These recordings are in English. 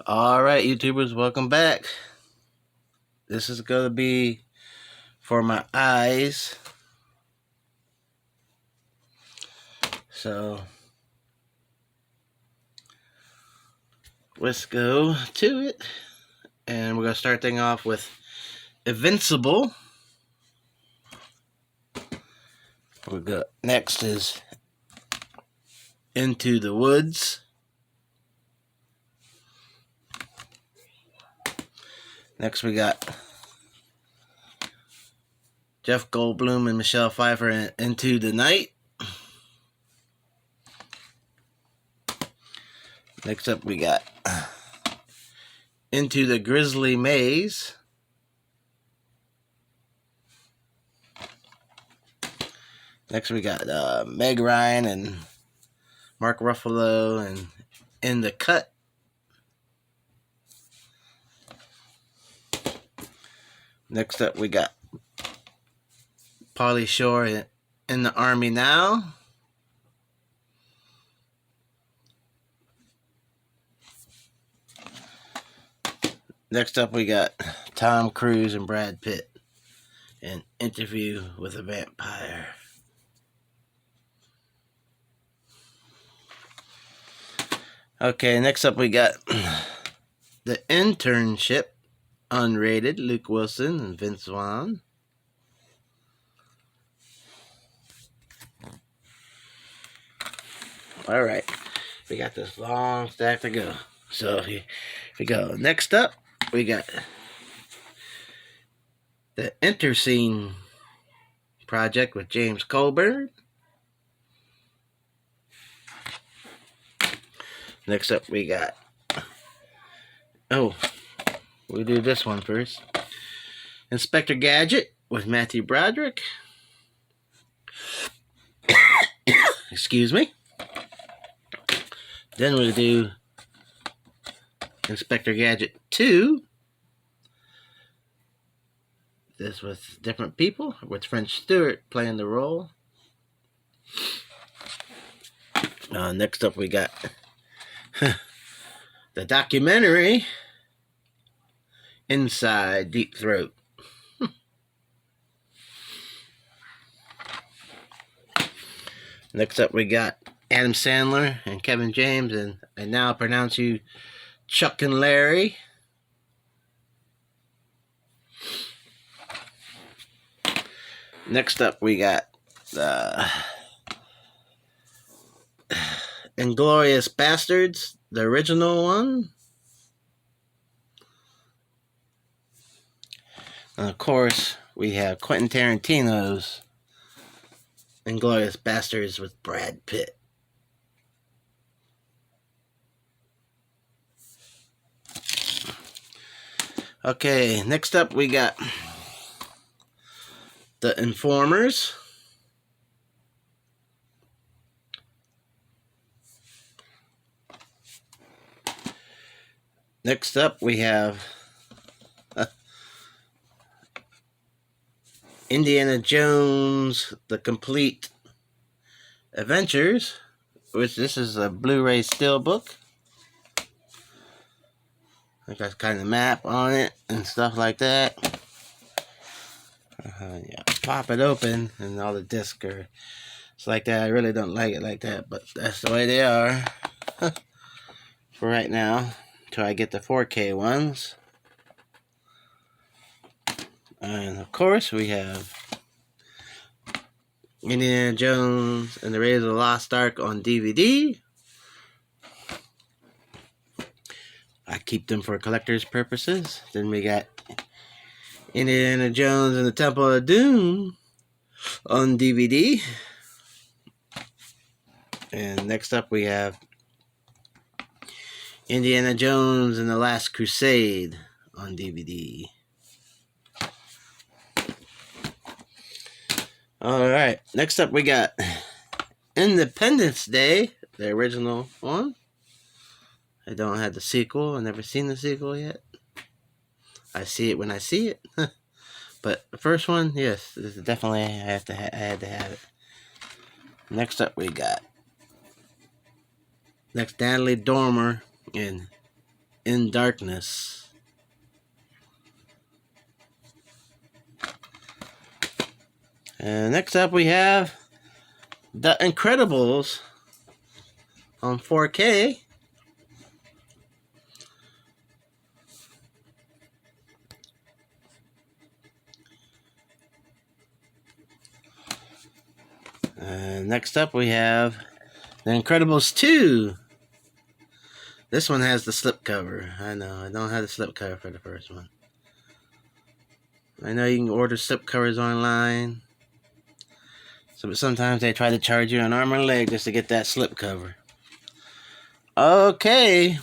All right, YouTubers, welcome back. This is going to be for my eyes. So, let's go to it. And we're going to start things off with Invincible. We got next is Into the Woods. Next we got Jeff Goldblum and Michelle Pfeiffer in Into the Night. Next up we got Into the Grizzly Maze. Next we got Meg Ryan and Mark Ruffalo and In the Cut. Next up we got Pauly Shore in the Army Now. Next up we got Tom Cruise and Brad Pitt in Interview with a Vampire. Okay, next up we got The Internship, unrated, Luke Wilson and Vince Vaughn. All right, we got this long stack to go. So here we go. Next up, we got The Interscene Project with James Coburn. Next up, we got... Oh, we'll do this one first. Inspector Gadget with Matthew Broderick. Excuse me. Then we'll do Inspector Gadget 2. This with different people, with French Stewart playing the role. Next up, we got the documentary Inside Deep Throat. Next up, we got Adam Sandler and Kevin James, and I now pronounce you Chuck and Larry. Next up, we got Inglourious Bastards, the original one. And of course, we have Quentin Tarantino's Inglourious Bastards with Brad Pitt. Okay, next up we got The Informers. Next up we have Indiana Jones, The Complete Adventures, which this is a Blu-ray steelbook. I got kind of map on it and stuff like that. Yeah, pop it open and all the discs are it's like that. I really don't like it like that, but that's the way they are for right now until I get the 4K ones. And of course we have Indiana Jones and the Raiders of the Lost Ark on DVD. I keep them for collector's purposes. Then we got Indiana Jones and the Temple of Doom on DVD. And next up we have Indiana Jones and the Last Crusade on DVD. Alright, next up we got Independence Day, the original one. I don't have the sequel. I've never seen the sequel yet. I see it when I see it. But the first one, yes, this is definitely I had to have it. Next up we got Natalie Dormer in in Darkness. And next up we have The Incredibles on 4K. And next up we have The Incredibles 2. This one has the slipcover. I know, I don't have the slipcover for the first one. I know you can order slipcovers online. But sometimes they try to charge you an arm and a leg just to get that slipcover. Okay.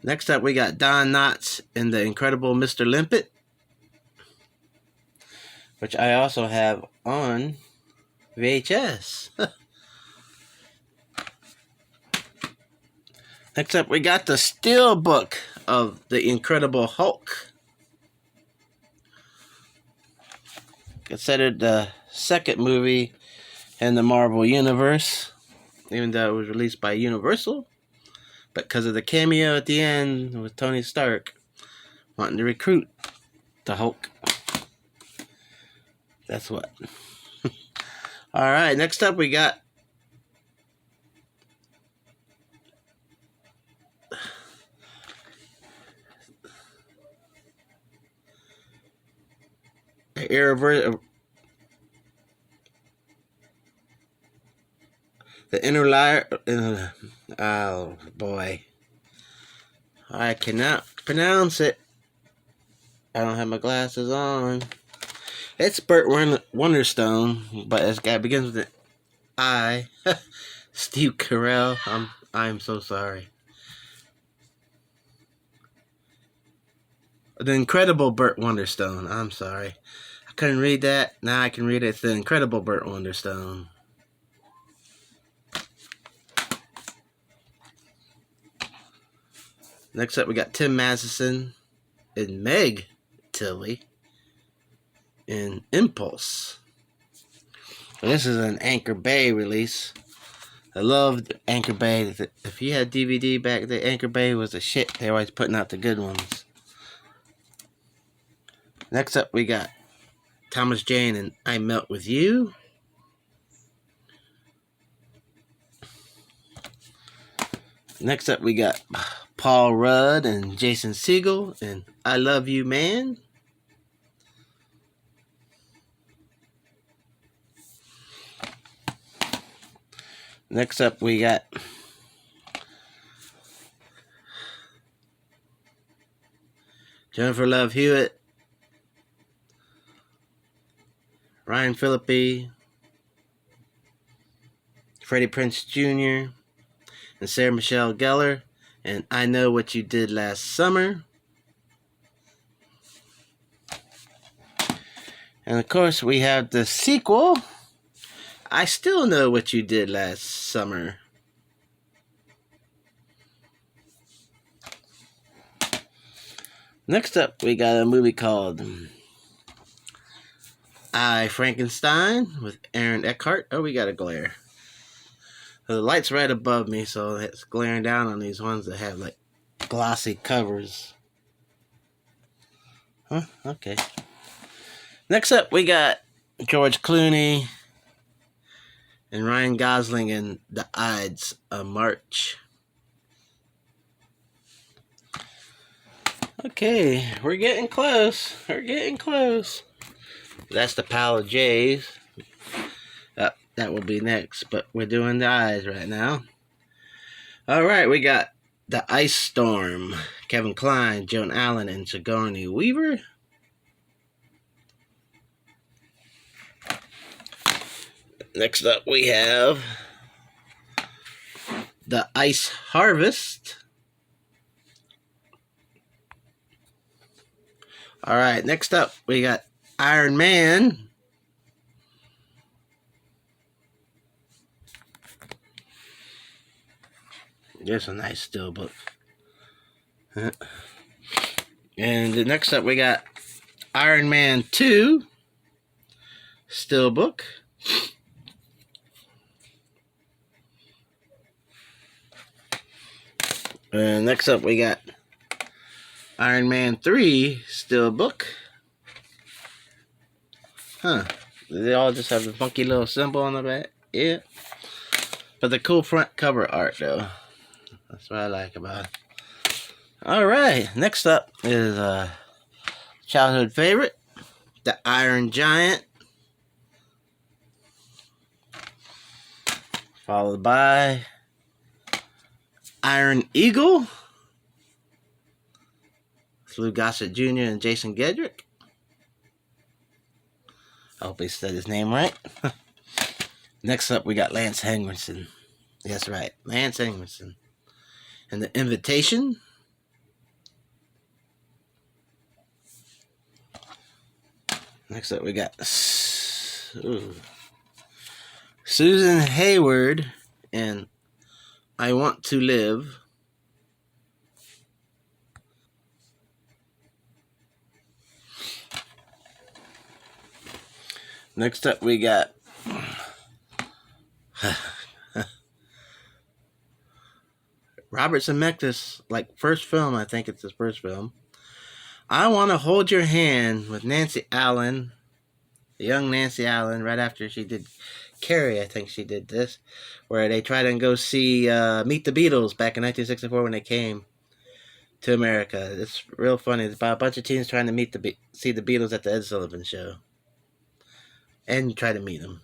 Next up we got Don Knotts in The Incredible Mr. Limpet, which I also have on VHS. Next up, we got the Steelbook of The Incredible Hulk. Considered the second movie in the Marvel Universe, even though it was released by Universal. But because of the cameo at the end with Tony Stark wanting to recruit the Hulk. That's what. Alright, next up we got the Inner Liar. Oh boy, I cannot pronounce it. I don't have my glasses on. It's Burt Wonderstone, but it begins with an I. Steve Carell. I'm so sorry. The Incredible Burt Wonderstone. I'm sorry. I couldn't read that. Now I can read it. It's The Incredible Burt Wonderstone. Next up, we got Tim Matheson and Meg Tilly in Impulse. This is an Anchor Bay release. I loved Anchor Bay. If you had DVD back then, Anchor Bay was the shit. They were always putting out the good ones. Next up, we got Thomas Jane and I Melt With You. Next up, we got Paul Rudd and Jason Segel and I Love You, Man. Next up, we got Jennifer Love Hewitt, Ryan Phillippe, Freddie Prinze Jr., and Sarah Michelle Gellar, and I Know What You Did Last Summer. And of course, we have the sequel, I Still Know What You Did Last Summer. Next up, we got a movie called I, Frankenstein with Aaron Eckhart. Oh, we got a glare. The light's right above me, so it's glaring down on these ones that have like glossy covers. Huh? Okay. Next up, we got George Clooney and Ryan Gosling in The Ides of March. Okay, we're getting close. We're getting close. That's the Pile of J's. That will be next, but we're doing the eyes right now. Alright, we got The Ice Storm. Kevin Kline, Joan Allen, and Sigourney Weaver. Next up, we have The Ice Harvest. Alright, next up, we got Iron Man. There's a nice steelbook. And next up, we got Iron Man 2 steelbook. And next up, we got Iron Man 3 Steelbook. Huh. They all just have the funky little symbol on the back. Yeah. But the cool front cover art, though. That's what I like about it. Alright. Next up is a childhood favorite. The Iron Giant. Followed by Iron Eagle. Lou Gossett Jr. and Jason Gedrick. I hope he said his name right. Next up, we got Lance Henriksen. That's right, Lance Henriksen. And The Invitation. Next up, we got Susan Hayward and I Want to Live. Next up, we got Robert Zemeckis, like first film, I think it's his first film. I Want to Hold Your Hand with Nancy Allen, the young Nancy Allen, right after she did Carrie, I think she did this, where they try to go see Meet the Beatles back in 1964 when they came to America. It's real funny. It's about a bunch of teens trying to see the Beatles at the Ed Sullivan Show. And try to meet them.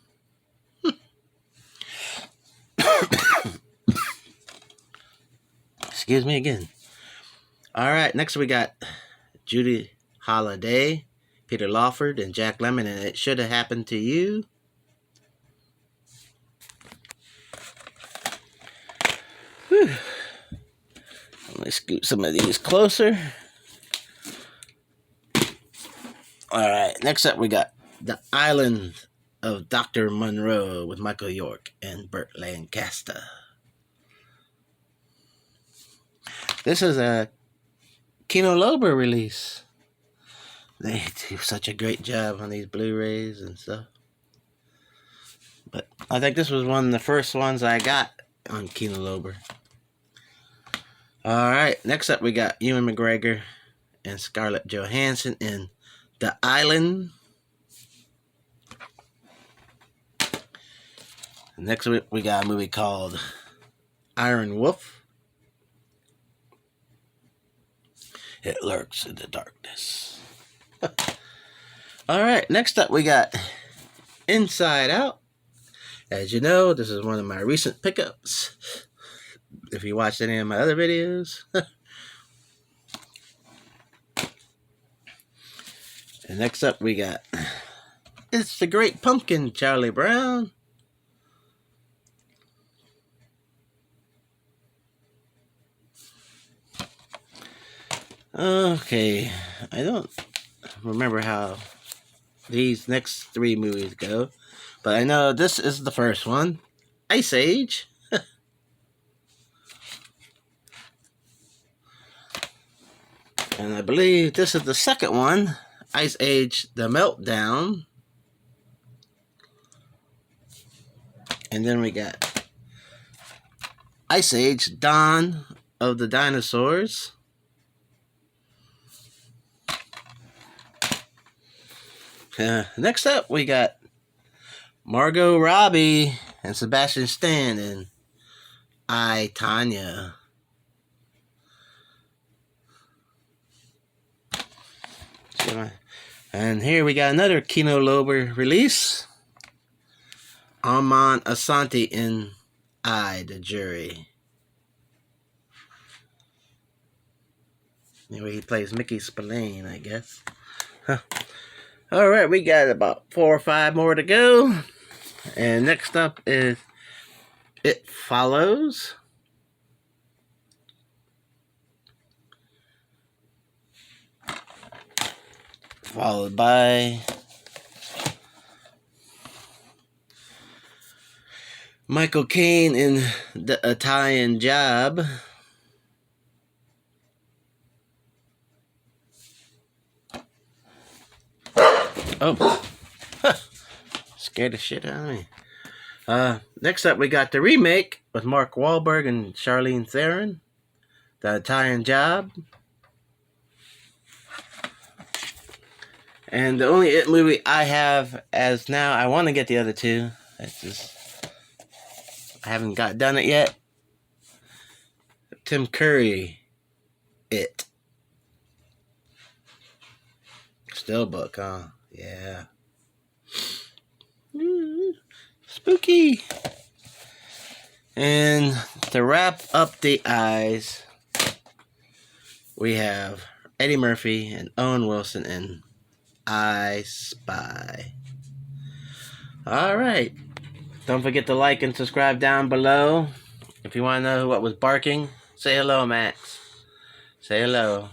Excuse me again. Alright, next we got Judy Holliday, Peter Lawford, and Jack Lemmon, and It Should Have Happened to You. Whew. Let me scoot some of these closer. Alright, next up we got The Island of Dr. Monroe with Michael York and Burt Lancaster. This is a Kino Lorber release. They do such a great job on these Blu-rays and stuff. But I think this was one of the first ones I got on Kino Lorber. Alright, next up we got Ewan McGregor and Scarlett Johansson in The Island. Next week we got a movie called Iron Wolf. It lurks in the darkness. Alright, next up we got Inside Out. As you know, this is one of my recent pickups. If you watched any of my other videos. And next up we got It's the Great Pumpkin, Charlie Brown. Okay, I don't remember how these next three movies go, but I know this is the first one, Ice Age. And I believe this is the second one, Ice Age: The Meltdown. And then we got Ice Age: Dawn of the Dinosaurs. Next up, we got Margot Robbie and Sebastian Stan in I, Tonya. And here we got another Kino Lorber release. Armand Assante in I, the Jury. Anyway, he plays Mickey Spillane, I guess. Huh. Alright, we got about 4 or 5 more to go. And next up is It Follows. Followed by Michael Caine in The Italian Job. Oh, scared the shit out of me. Next up, we got the remake with Mark Wahlberg and Charlize Theron, The Italian Job. And the only It movie I have as now, I want to get the other two. It's just, I haven't got done it yet. Tim Curry, It. Steelbook, huh? Yeah. Spooky. And to wrap up the eyes, we have Eddie Murphy and Owen Wilson in I Spy. Alright. Don't forget to like and subscribe down below. If you want to know what was barking, say hello, Max. Say hello.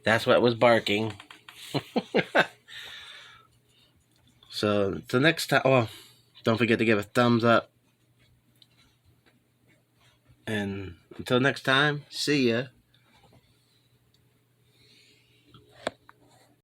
That's what was barking. So, till next time. Oh, don't forget to give a thumbs up. And until next time, see ya.